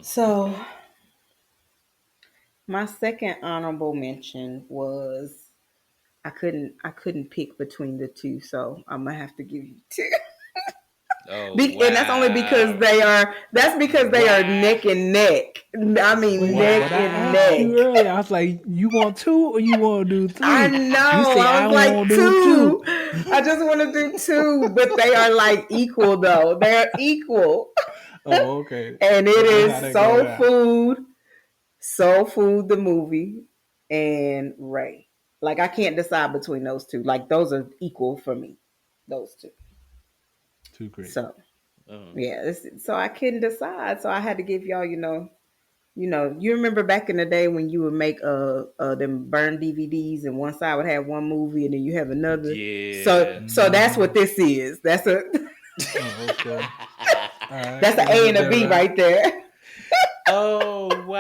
So Okay. my second honorable mention was I couldn't pick between the two, so I'm gonna have to give you two. Oh And that's only because wow. they are neck Wow. and neck. I mean Wait, neck but I and asked neck. you Wow. earlier. I was like, you want two or you want to do I three? You know. say I I was like want to do two. two. I just want to do two, but they are like equal though. They're equal. Oh, okay. And it That's how is they go down. Soul Food the movie, and Ray. Like I can't decide between those two. Like those are equal for me. Those two. Too great. So Uh, yeah, so I couldn't decide. So I had to give y'all, you remember back in the day when you would make them burned DVDs and one side would have one movie and then you have another. So yeah. so that's Hmm. what this is. Oh, okay. All right. That's We're an gonna A let and a that B ride. right there. Oh wow.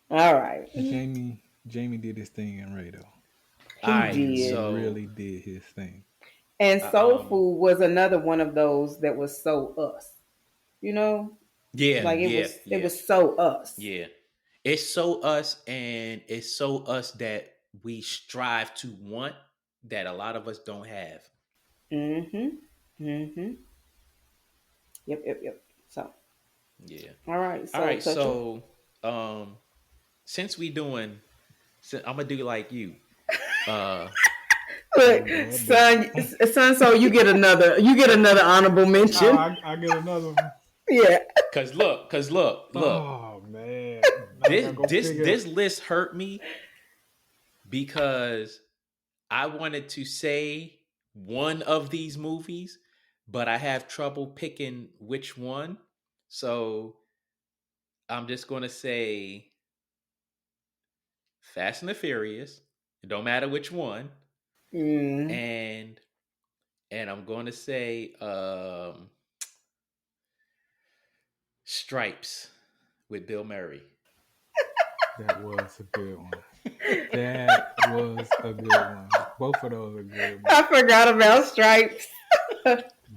All right. Jamie did his thing in Ray though. All He right. He did. So really did his thing. And Soul um Food was another one of those that was so us. You know? yeah, Like it yeah, was it yeah, was so us. yeah. It's so us, and it's so us that we strive to want that a lot of us don't have. Mm-hmm. Mm-hmm. Yep, yep, yep. So Yeah. all right, All so right. toucher. So um since we doing I'm gonna do like you. Uh Oh Look, Lord, there. son, so you get another honorable Oh, mention. I get another one. Yeah. cause look. Oh man, now I This gotta go this figure. this list hurt me because I wanted to say one of these movies, but I have trouble picking which one. So I'm just gonna say Fast and the Furious. It don't matter which one. Mm. And I'm gonna say Stripes with Bill Murray. That was a good one. That was a good one. Both of those are good, I but forgot about Stripes.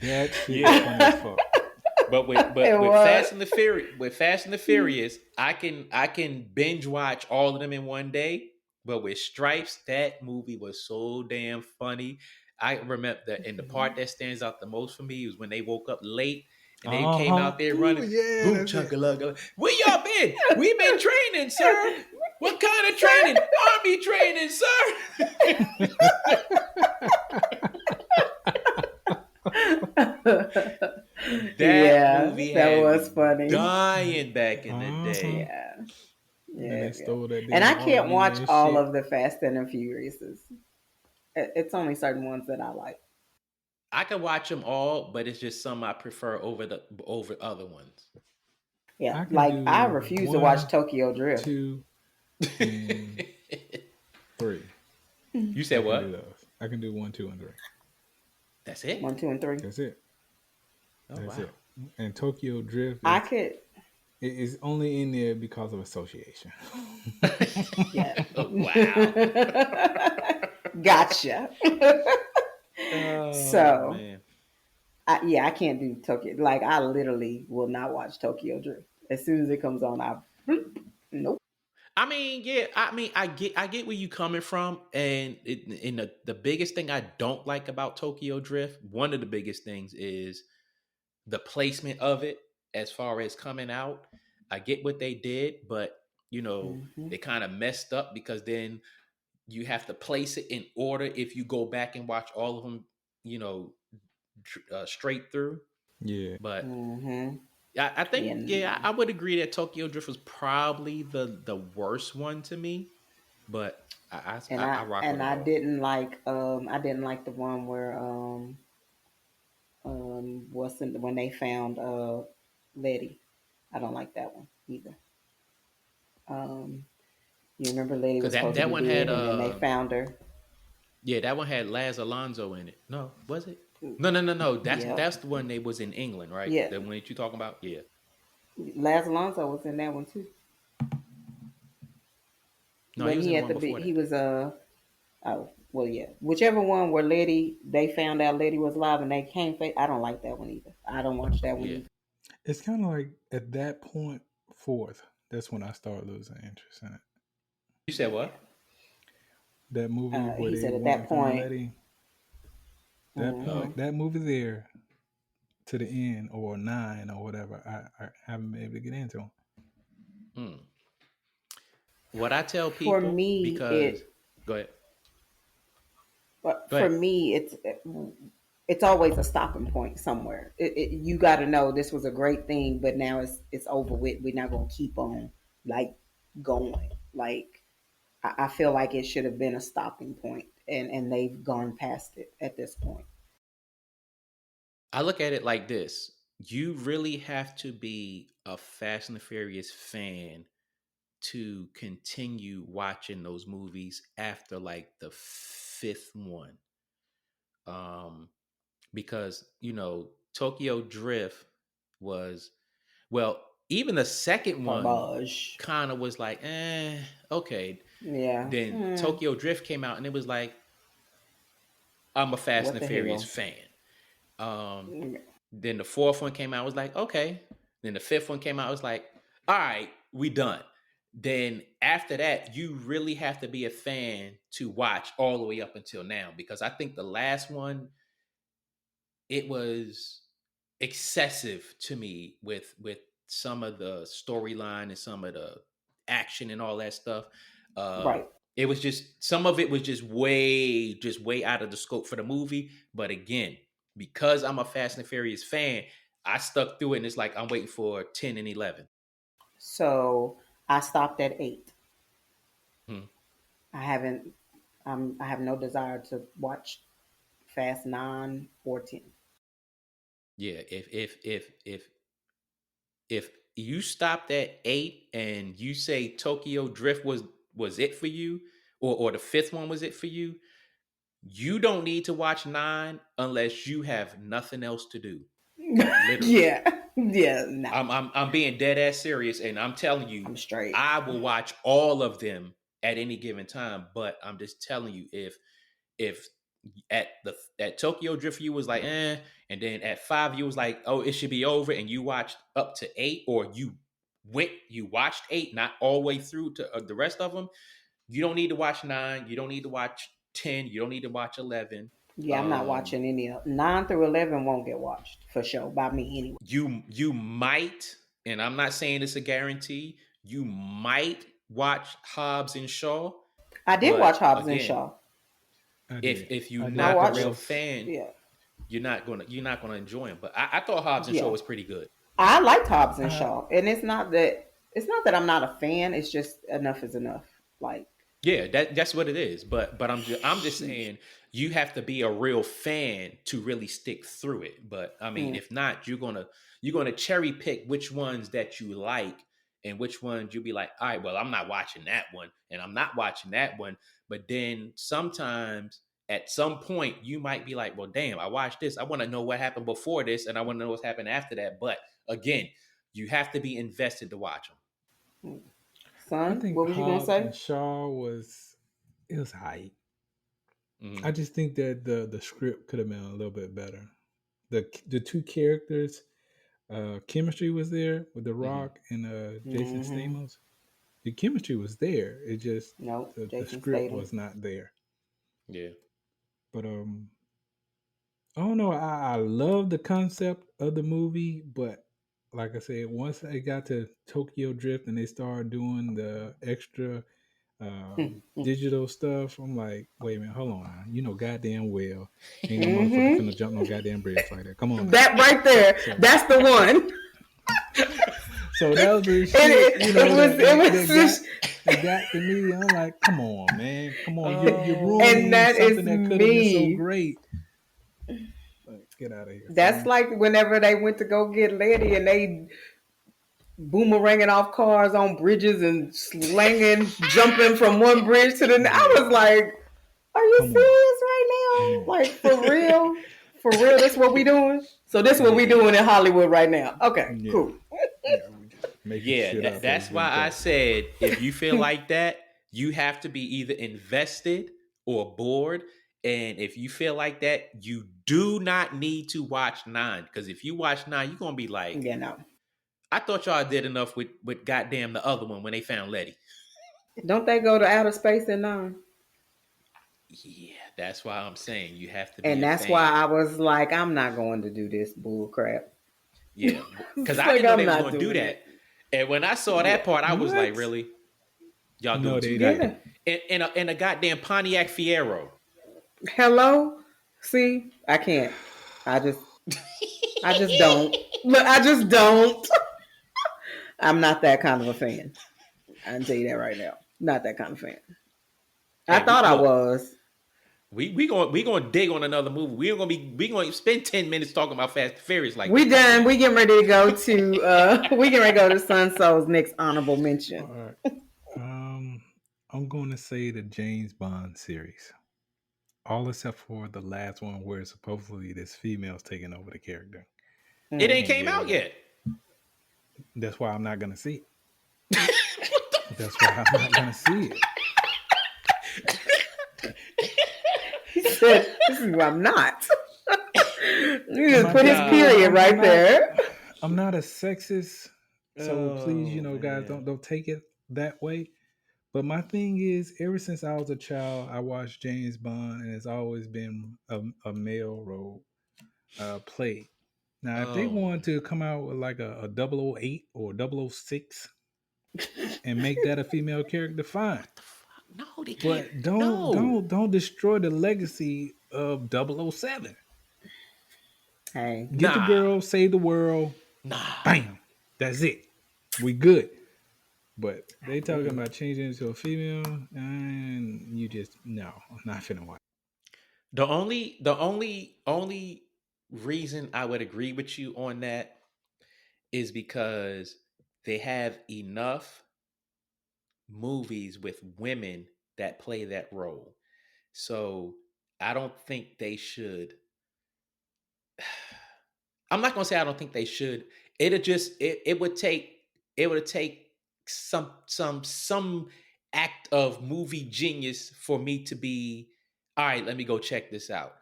that shit was Yeah. funny as fuck. But with It was. Fast and the Furious, I can binge watch all of them in one day. But with Stripes, that movie was so damn funny. I remember that, and the part that stands out the most for me was when they woke up late and they Uh came huh. out there Ooh running, yeah, boom that's it. chunka lugga. Where y'all been? We been training, sir. What kind of training? Army training, sir. That Yeah, movie that had was me funny. dying back in the Uh huh. day. Yeah, And yeah, they yeah. stole that And damn I can't RV watch and all shit. of the Fast and the Furiouses. It's only certain ones that I like. I can watch them all, but it's just some I prefer over other ones. Yeah, I can like I do refuse to watch one, Tokyo Drift. two, and three. You I said can do what? those. I can do one, two, and three. That's it? One, two, and three. That's it. Oh That's wow. it. And Tokyo Drift I is could, it is only in there because of association. yeah. Wow. Gotcha. Oh So, man. yeah, I can't do Tokyo. Like, I literally will not watch Tokyo Drift. As soon as it comes on, nope. I mean, yeah, I get where you coming from, and the biggest thing I don't like about Tokyo Drift, one of the biggest things is the placement of it as far as coming out. I get what they did, but Hmm. they kind of messed up because then you have to place it in order if you go back and watch all of them, you know, straight through. Yeah. But Hmm. I think, Yeah. yeah, I would agree that Tokyo Drift was probably the worst one to me. But And I I rock with and them I all. didn't like the one where what's in when they found Letty. I don't like that one either. Um, you remember Letty Because was that supposed to that be one had dead, and then they found her. yeah, that one had Laz Alonso in it. No, was it? No. That's Yep. the one they was in England, right? Yeah. The one that you talking about? Yeah. Laz Alonso was in that one too. No, he When was he in the had one the big, before he that. was oh well yeah, whichever one where Letty they found out Letty was alive and they came. I don't like that one either. I don't watch that one Yeah. either. It's kind of like at that point, fourth. That's when I started losing interest in it. You said what? That movie where He they said at went that and found point, Letty. That Oh, point, that movie there to the end or nine or whatever, I haven't been able to get into 'em. hmm. What I tell for people, me, because it go ahead, but go for ahead. me, it's always a stopping point somewhere. You got to know this was a great thing, but now it's over with. We're not gonna keep on like going. Like I feel like it should have been a stopping point, and they've gone past it at this point. I look at it like this: you really have to be a Fast and the Furious fan to continue watching those movies after like the fifth one. Um, because Tokyo Drift was, well, even the second one Garbage. kind of was like, okay. Yeah. Then Tokyo Drift came out and it was like, I'm a Fast and What the the Furious hell? fan. Um, then the fourth one came out, I was like, okay. Then the fifth one came out, I was like, all right, we done. Then after that, you really have to be a fan to watch all the way up until now, because I think the last one, it was excessive to me with some of the storyline and some of the action and all that stuff. Uh, Right. it was just, some of it was just way out of the scope for the movie. But again, because I'm a Fast and Furious fan, I stuck through it, and it's like I'm waiting for 10 and 11. So I stopped at 8. Hmm. I haven't. I have no desire to watch Fast 9 or 10. Yeah, if you stopped at 8 and you say Tokyo Drift was it for you, or the fifth one was it for you, you don't need to watch 9 unless you have nothing else to do. Literally. Yeah. Yeah. No. I'm being dead ass serious, and I'm telling you, I'm straight. I will watch all of them at any given time. But I'm just telling you, if at Tokyo Drift you was like, and then at 5 you was like, oh, it should be over, and you watched up to 8, or you watched 8, not all the way through to the rest of them, you don't need to watch 9, you don't need to watch 10, you don't need to watch 11. Yeah, I'm not um watching any of 9 through 11. Won't get watched for sure by me anyway. you might, and I'm not saying it's a guarantee, you might watch Hobbs and Shaw, I did watch but Hobbs and again, Shaw. I if did. if you're I I did. not a That watched. real was fan, Yeah. you're not gonna enjoy them. But I thought Hobbs and Shaw Yeah. was pretty good. I liked Hobbs and I Shaw, and it's not that I'm not a fan. It's just enough is enough. Like, Yeah, that's what it is. But I'm just sheesh. saying, you have to be a real fan to really stick through it. But I mean, Mm. if not, you're gonna cherry pick which ones that you like, and which ones you'll be like, all right, well, I'm not watching that one, and I'm not watching that one. But then sometimes at some point you might be like, well, damn, I watched this. I want to know what happened before this, and I want to know what's happened after that. But again, you have to be invested to watch I Son, think what was you gonna Hobbs say? and Shaw was it was hype. them. I just think that the script could have been a little bit better. The two characters, chemistry was there with The Hmm. Rock and Jason Mm-hmm. Stamos. The chemistry was there. It just Nope. the Jason script Statham. was not there. Yeah. But I don't know. I love the concept of the movie, but like I said, once I got to Tokyo Drift and they started doing the extra digital stuff, I'm like, wait a minute, hold on now. You know, goddamn well, ain't no motherfucker Mm-hmm. finna jump no goddamn bridge like that. Come on now. That right there. So, That's the one. so that was the shit, It, it was. It was just, that got to me. I'm like, come on, man, come on, you're Oh, and ruining that is something that could have been so me. great. Like, get out of here, That's son. like whenever they went to go get Letty and they boomeranging off cars on bridges and slanging, jumping from one bridge to the next. I Yeah, was like, "Are you come on, serious come right now? on. Like for real? For real? That's what we doing? So this what we Yeah, doing in Hollywood right now? Okay, yeah, cool. yeah. We just making yeah, shit up as that's we why I go. said, if you feel like that, you have to be either invested or bored. And if you feel like that, you do not need to watch 9. Because if you watch 9, you're gonna be like, Yeah, no. I thought y'all did enough with goddamn the other one when they found Letty. Don't they go to outer space in nine? Yeah, that's why I'm saying you have to be And a that's why fan. I was like, I'm not going to do this bull crap. Yeah, because It's I like didn't know I'm they was not gonna do doing that. it. And when I saw Yeah. that part, I was like, What? really? Y'all No, doing too they good. Yeah. didn't. In a goddamn Pontiac Fiero. Hello? See, I can't. I just I just don't. Look, I just don't. I'm not that kind of a fan. I can tell you that right now. Not that kind of fan. I Hey, we thought I look. was. We gonna dig on another movie. We gonna spend 10 minutes talking about Fast and Furious like We this. done. Goddamn. We getting ready to go to we getting ready to go to Sun Soul's next honorable All mention. right. I'm going to say the James Bond series. All except for the last one where supposedly this female's taking over the character. It I Mm. ain't can't came get out with that. yet. That's why I'm not going to see it. What the That's why I'm not going to see it. He said, "This is what I'm not." You just My put his thing is, period Nah. right there. I'm not a sexist, so please, Oh guys, man. don't take it that way. But my thing is, ever since I was a child, I watched James Bond, and it's always been a male role played. Now, if they Oh. wanted to come out with like a 008 or 006 and make that a female character, fine. What the fuck? No, they can't. But don't No. don't don't destroy the legacy of 007. Hey, Get the Nah. girl, save the world, Nah. bam. That's it. We good. But they talking mm, about changing it to a female, and you just no, I'm not finna watch. The only reason I would agree with you on that is because they have enough movies with women that play that role. So I don't think they should. I'm not gonna say I don't think they should. It would take some act of movie genius for me to be all right. Let me go check this out.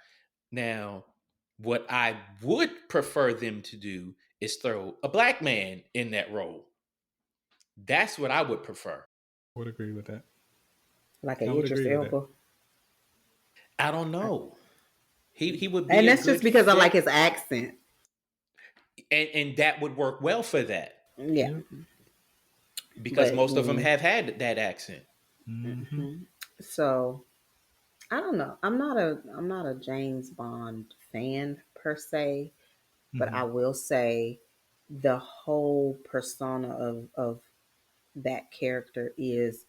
Now, what I would prefer them to do is throw a black man in that role. That's what I would prefer. I would agree with that. like an I would Idris agree with that. Elba. I don't know. He would be And a that's just good because I like his fit, accent. and that would work well for that Yeah. Yep. because But most of them have had that accent. Mm-hmm. so I don't know. I'm not a James Bond fan per se, but Mm-hmm. I will say the whole persona of that character is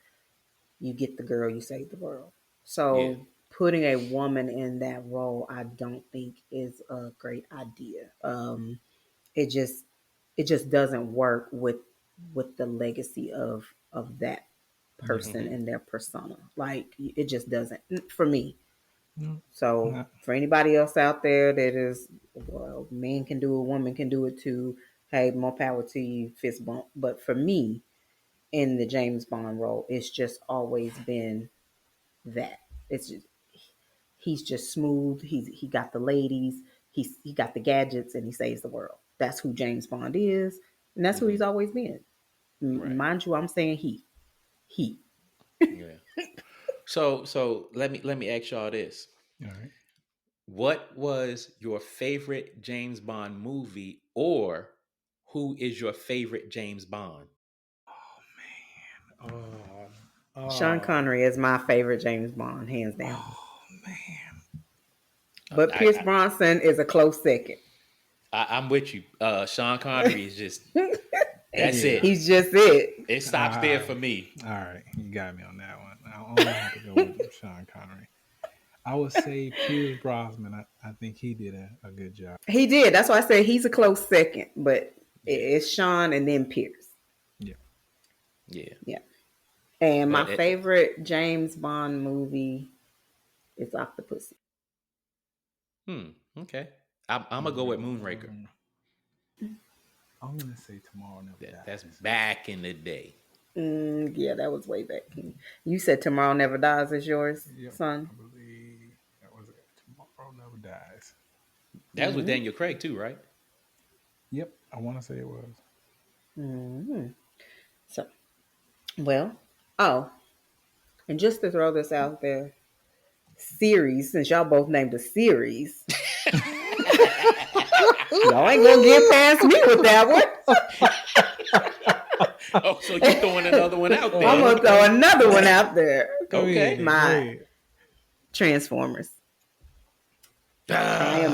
you get the girl, you save the world. Yeah. So putting a woman in that role, I don't think is a great idea. It just it just doesn't work with the legacy of that Yeah. person Hmm. and their persona. Like it just doesn't for me. No, So not. for anybody else out there that is, well, men can do it, woman can do it too. Hey, more power to you, fist bump. But for me, in the James Bond role, it's just always been that. It's just he's just smooth. He got the ladies. He got the gadgets, and he saves the world. That's who James Bond is, and that's who Hmm. he's always been. Right. Mind you, I'm saying he. Yeah. So let me ask y'all this. All right. What was your favorite James Bond movie, or who is your favorite James Bond? Oh man. Sean Oh. Connery is my favorite James Bond, hands down. Oh man. But I, Pierce I, Bronson is a close second. I'm with you. Sean Connery is just that's Yeah. it. He's just it. It stops there for me. All right. You got me on that one. I'm gonna have to go with Sean Connery. I would say Pierce Brosnan. I think he did a good job. He did. That's why I said he's a close second. But Yeah, it's Sean and then Pierce. Yeah. yeah. Yeah. And my But favorite James Bond movie is Octopussy. okay. I'm gonna go with Moonraker. I'm gonna say Tomorrow Never That's Dies. back in the day. Yeah, that was way back. You said Tomorrow Never Dies is yours, Yep, son. I believe that was Dies. That was with Daniel Craig too, right? Yep, I want to say it was. Mm-hmm. So, well, oh, and just to throw this out there, series, since y'all both named a series, y'all ain't gonna get past me with that one. Oh, so you throwing another one out there? I'm gonna throw another one out there. Okay. My Transformers. I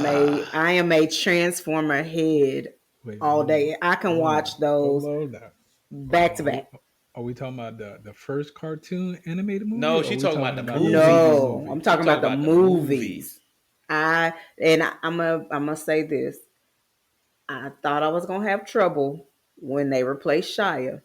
Ah, am a Transformer head all day. I can watch those Hold on. back to back. Are we talking about the first cartoon animated movie? no, Or are she we talking about talking the about movies. the movie No, movie? I'm She talking about the the movies. I'm gonna say this. I thought I was gonna have trouble when they replaced Shia,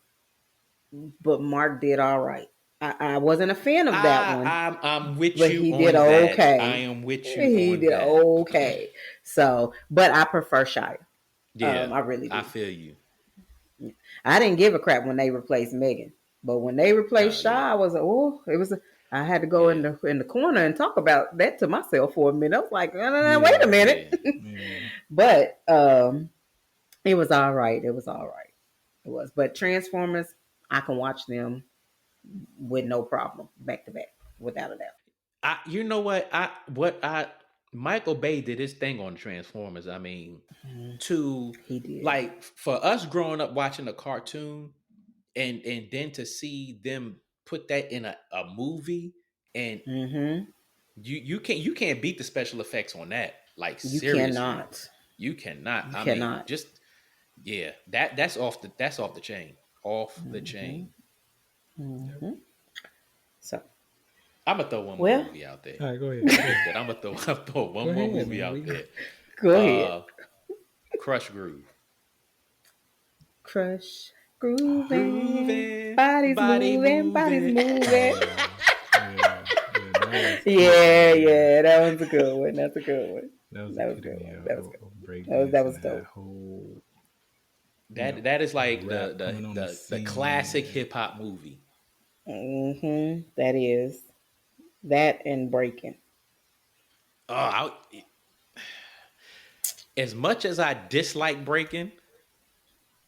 but Mark did all right. I wasn't a fan of that one, I'm with but you he did on that. I okay. am with you He on did that. okay. So, but I prefer Shia. Yeah, I really I do. feel you. I didn't give a crap when they replaced Megan, but when they replaced Shy, Yeah, I was like, oh, it was. I had to go yeah, in the corner and talk about that to myself for a minute. I was like, no, no, no, wait a Yeah, minute. yeah. yeah. But it was all right. It was all right. It was. But Transformers, I can watch them with no problem, back to back, without a doubt. You know what I Michael Bay did his thing on Transformers. I mean, Mhm. to He did. like for us growing up watching a cartoon and then to see them put that in a movie and Mm-hmm. you can't beat the special effects on that. Like You seriously. cannot. You cannot. You I mean, cannot. just yeah, that's off the chain. Off the Mm-hmm. chain. Yep. Mm-hmm. So, I'm gonna throw one more well, movie out there. All right, go ahead. Forget Go ahead. that. I'm gonna throw Go one more ahead, movie man. out there. go ahead. Uh Crush Groove. Crush, grooving, Grooving, bodies body moving, bodies moving. moving. Yeah, that was it, Yeah, man. yeah, that was a good one. That's a good one. That was That was a good epitome one. That was good. of That breakdance was and that dope. whole, That is like rap the coming the on the the, the scene. classic hip hop movie. That is that and breaking. Oh, as much as I dislike breaking,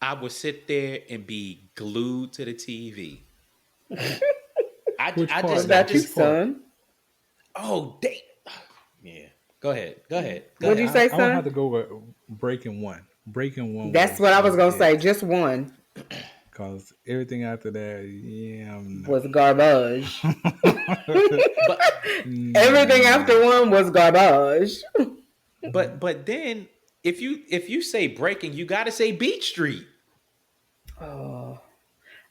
I would sit there and be glued to the TV. I, Which I part What just I though? about you, Which just part? son? oh they yeah. Go ahead. Go ahead. Go What do you ahead. say, I would have son? to go with Breaking One. Breaking One That's what I was was gonna say. it. Just one Cause everything after that, yeah, no. was garbage. But Everything after No. one was garbage. but then if you say breaking, you got to say Beat Street. Oh,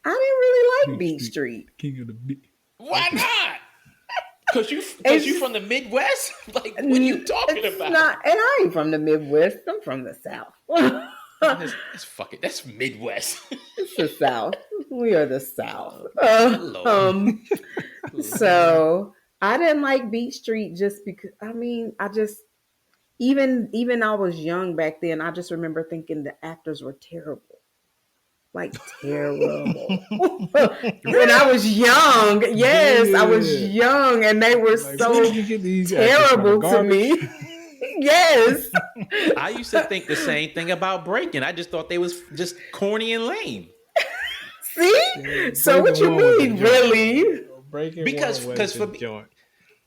I didn't really like Beat Beat Street, Street. King of the Beat. Why not? Cause you It's from the Midwest? Like what are you talking it's about? not, and I ain't from the Midwest. I'm from the South. That's fuck it. That's Midwest. It's the South. We are the South. Good lord. So I didn't like Beat Street just because. I mean, I just even I was young back then. I just remember thinking the actors were terrible, like terrible. When I Really? was young, yes, I was Yeah. young, and they were Like, where did so you get these actors from? terrible to Garbage. me. Yes. I used to think the same thing about breaking. I just thought they was just corny and lame. See? So what Breaking you One was the mean, joint. really? Breaking Because One was because the for me joint.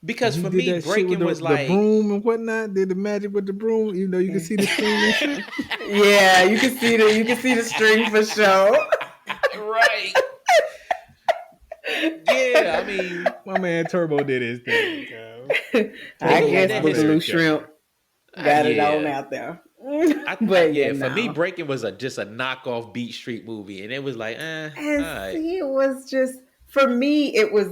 because He for did me that shit with breaking was the like broom and whatnot. Did the magic with the broom, even though you can see the string and shit. Yeah, you can see the string for sure. right. Yeah, I mean, My man Turbo did his thing. I he Turbo was had guess my that his Boogaloo favorite Shrimp character. got it on yeah. out there. But yeah, Yeah, for me, no. Breaking was just a knockoff Beat Street movie, and it was like, all And right. see, it was just for me. It was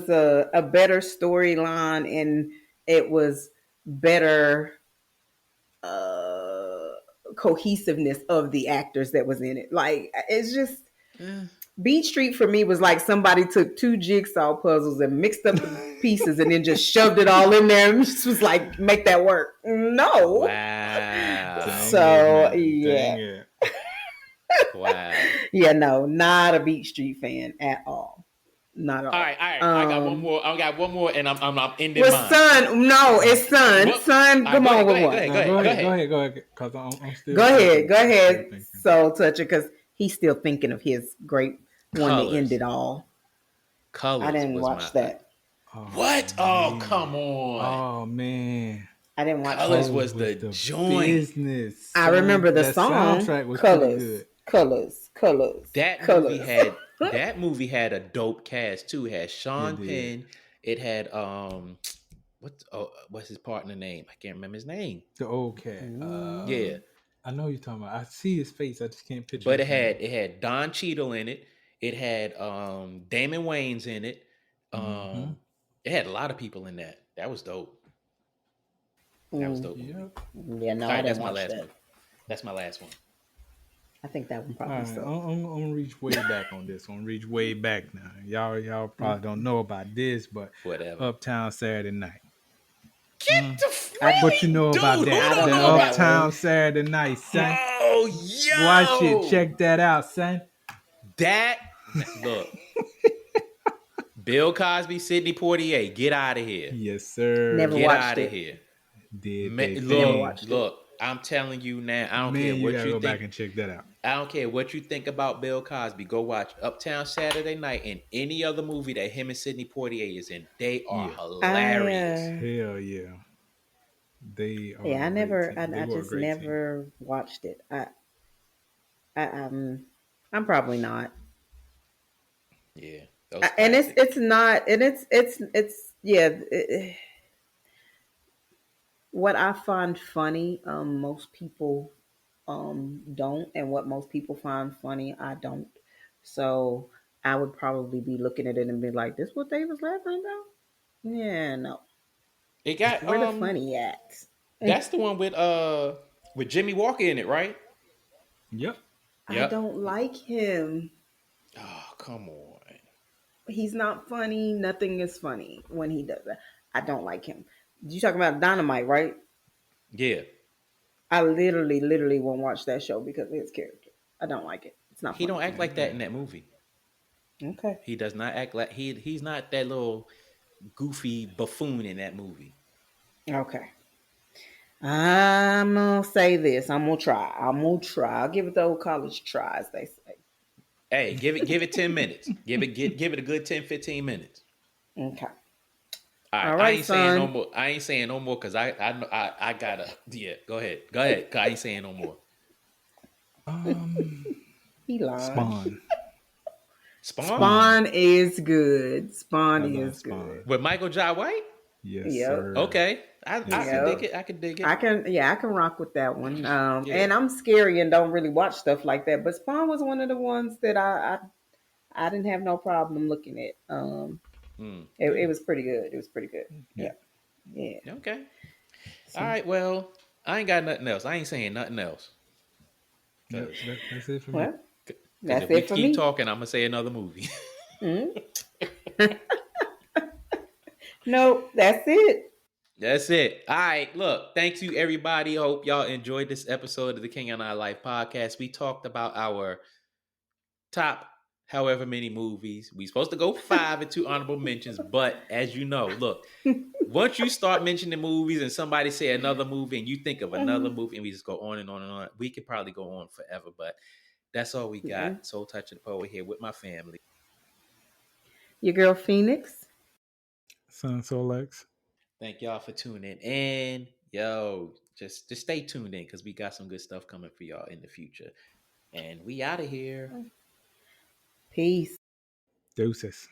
a better storyline, and it was better uh cohesiveness of the actors that was in it. Like it's just Eh. Beat Street for me was like somebody took two jigsaw puzzles and mixed up the pieces and then just shoved it all in there and just was like, make that work. No. Wow, Dang it, So man. yeah. Dang it. wow. Yeah, no, not a Beat Street fan at all. not at All all. right, all right. I got one more. I got one more, and I'm ending With mine. son, no, All right. it's son. What? Son, All right, come go ahead, on go with ahead, go one. ahead, Now go ahead, go ahead. go ahead, because I'm still Go ahead, thinking. go I'm still ahead. thinking. Soul toucher, because he's still thinking of his great one to end Colors. it all. I Colors didn't was my watch that. Oh what? Oh, man. come on. Oh man. I didn't watch Colors that. Colors was was the the joint. business, I son. remember the That song soundtrack was pretty "Colors, good. Colors, Colors, Colors." That movie had a dope cast too. It had It Sean did. Penn. It had what's his partner name? I can't remember his name. The old cat. Yeah. Mm. I know you're talking about. I see his face. I just can't picture But his name. it had Don Cheadle in it. It had Damon Wayans in it. Mm-hmm. It had a lot of people in that. That was dope. That was Mm. dope movie. Yep. Yeah, no, All I right, didn't that's my watch last that. one. That's my last one. I think that one All probably right, sucked. I'm gonna reach way back on this. I'm gonna reach way back now. Y'all probably don't know about this, but Whatever. Uptown Saturday Night. Get Mm. I What you really, know dude? about Who that? I don't don't The know know about? that Uptown one. Saturday Night, son. Oh, Watch it. yo, Check that out, son. that look. Bill Cosby, Sidney Poitier, get out of here. Yes, Never sir. Get watched out of it. here. Did they Never Look, thing? watched it. look. I'm telling you now. I don't care Man, you what gotta you go think. back and check that out. I don't care what you think about Bill Cosby. Go watch Uptown Saturday Night and any other movie that him and Sidney Poitier is in. They are Yeah. I hilarious. Hell yeah. They are yeah, a I great never, team. They I were a just great team. never watched it. I I'm probably not. Yeah, those And classics. it's not, and it's yeah. What I find funny, most people don't, and what most people find funny, I don't. So I would probably be looking at it and be like, "This what they was laughing about?" Yeah, no. It got Where the funny at? that's the one with Jimmy Walker in it, right? Yep. I Yep. don't like him. Oh, come on. He's not funny. Nothing is funny when he does that. I don't like him. You talking about Dynamite, right? Yeah. I literally won't watch that show because of his character. I don't like it. It's not He funny don't to act me. like that in that movie. Okay. He does not act like he's not that little goofy buffoon in that movie. Okay. I'm gonna say this. I'm gonna try. I'm gonna try. I'll give it the old college try, as they say. Hey, give it 10 minutes. Give it a good 10, 15 minutes. Okay. All right, All I right, ain't saying no son. more. I ain't saying no more because I gotta. Yeah, go ahead, go ahead. 'Cause I ain't saying no more. Um, He lying. Spawn. Spawn Spawn. Spawn is good. I Spawn love is Spawn. good. with Michael Jai White. Yes, Yep. sir. Okay, I Yes, can dig sir. Yep. it. I can dig I it. can, yeah, I can rock with that one. Yeah. And I'm scary and don't really watch stuff like that. But Spawn was one of the ones that I didn't have no problem looking at. Yeah. It was pretty good. It was pretty good. Yeah. Yeah, yeah. Okay. All So, right. Well, I ain't got nothing else. I ain't saying nothing else Yep. because That's it for me. well, if that's we it for keep me. talking, I'm gonna say another movie. Mm. Nope, that's it. That's it. All right. Look, thank you, everybody. Hope y'all enjoyed this episode of the King and I Life podcast. We talked about our top however many movies. We supposed to go 5 and 2 honorable mentions, but as you know, look, once you start mentioning movies and somebody say another movie and you think of another movie and we just go on and on and on, we could probably go on forever, but that's all we Yeah. got. Soul Touch of the Poet here with my family. Your girl Phoenix. Son Solex. Thank y'all for tuning in. Yo, just stay tuned in because we got some good stuff coming for y'all in the future. And we out of here. Peace. Deuces.